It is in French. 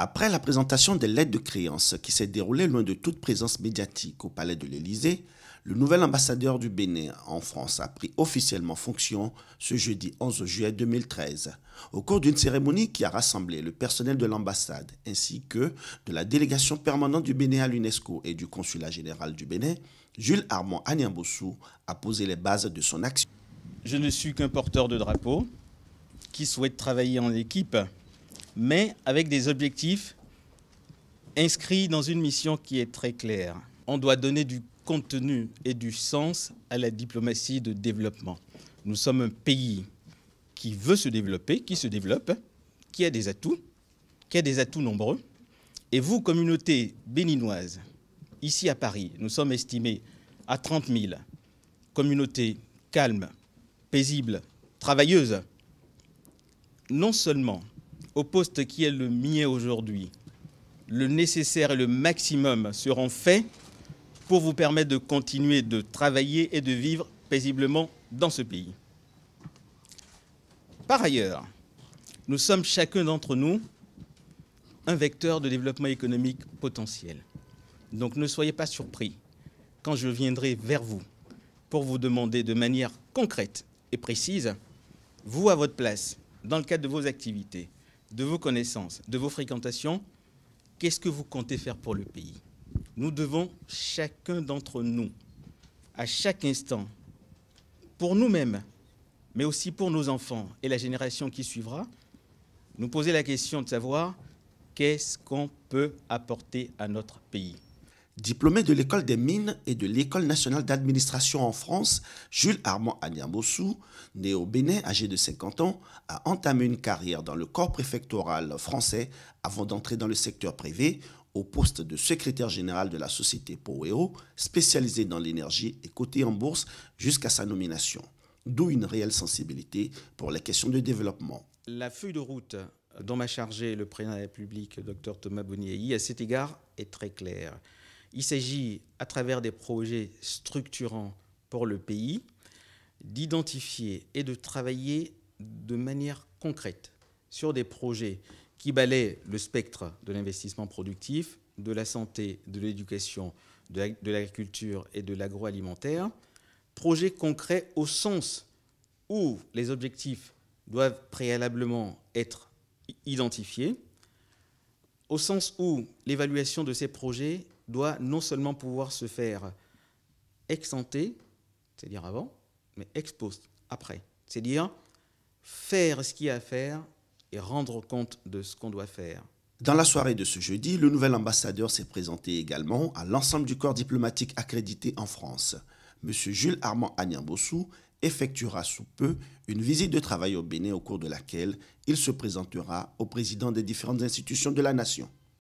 Après la présentation des lettres de créance qui s'est déroulée loin de toute présence médiatique au palais de l'Élysée, le nouvel ambassadeur du Bénin en France a pris officiellement fonction ce jeudi 11 juillet 2013, au cours d'une cérémonie qui a rassemblé le personnel de l'ambassade ainsi que de la délégation permanente du Bénin à l'UNESCO et du consulat général du Bénin. Jules Armand Agnan-Bossou a posé les bases de son action. Je ne suis qu'un porteur de drapeau qui souhaite travailler en équipe, mais avec des objectifs inscrits dans une mission qui est très claire. On doit donner du contenu et du sens à la diplomatie de développement. Nous sommes un pays qui veut se développer, qui se développe, qui a des atouts nombreux. Et vous, communauté béninoise, ici à Paris, nous sommes estimés à 30 000, communauté calme, paisible, travailleuse. Non seulement au poste qui est le mien aujourd'hui, le nécessaire et le maximum seront faits pour vous permettre de continuer de travailler et de vivre paisiblement dans ce pays. Par ailleurs, nous sommes chacun d'entre nous un vecteur de développement économique potentiel. Donc ne soyez pas surpris quand je viendrai vers vous pour vous demander de manière concrète et précise, vous à votre place, dans le cadre de vos activités, de vos connaissances, de vos fréquentations, qu'est-ce que vous comptez faire pour le pays? Nous devons, chacun d'entre nous, à chaque instant, pour nous-mêmes, mais aussi pour nos enfants et la génération qui suivra, nous poser la question de savoir qu'est-ce qu'on peut apporter à notre pays. Diplômé de l'école des mines et de l'école nationale d'administration en France, Jules Armand Agnan-Bossou, né au Bénin, âgé de 50 ans, a entamé une carrière dans le corps préfectoral français avant d'entrer dans le secteur privé au poste de secrétaire général de la société Poweo, spécialisée dans l'énergie et cotée en bourse jusqu'à sa nomination. D'où une réelle sensibilité pour les questions de développement. La feuille de route dont m'a chargé le président de la République, Dr Thomas Boniaï, à cet égard est très claire. Il s'agit, à travers des projets structurants pour le pays, d'identifier et de travailler de manière concrète sur des projets qui balaient le spectre de l'investissement productif, de la santé, de l'éducation, de l'agriculture et de l'agroalimentaire. Projets concrets au sens où les objectifs doivent préalablement être identifiés, au sens où l'évaluation de ces projets doit non seulement pouvoir se faire ex ante, c'est-à-dire avant, mais ex post, après. C'est-à-dire faire ce qu'il y a à faire et rendre compte de ce qu'on doit faire. Dans la soirée de ce jeudi, le nouvel ambassadeur s'est présenté également à l'ensemble du corps diplomatique accrédité en France. M. Jules Armand Agnan-Bossou effectuera sous peu une visite de travail au Bénin au cours de laquelle il se présentera au président des différentes institutions de la nation.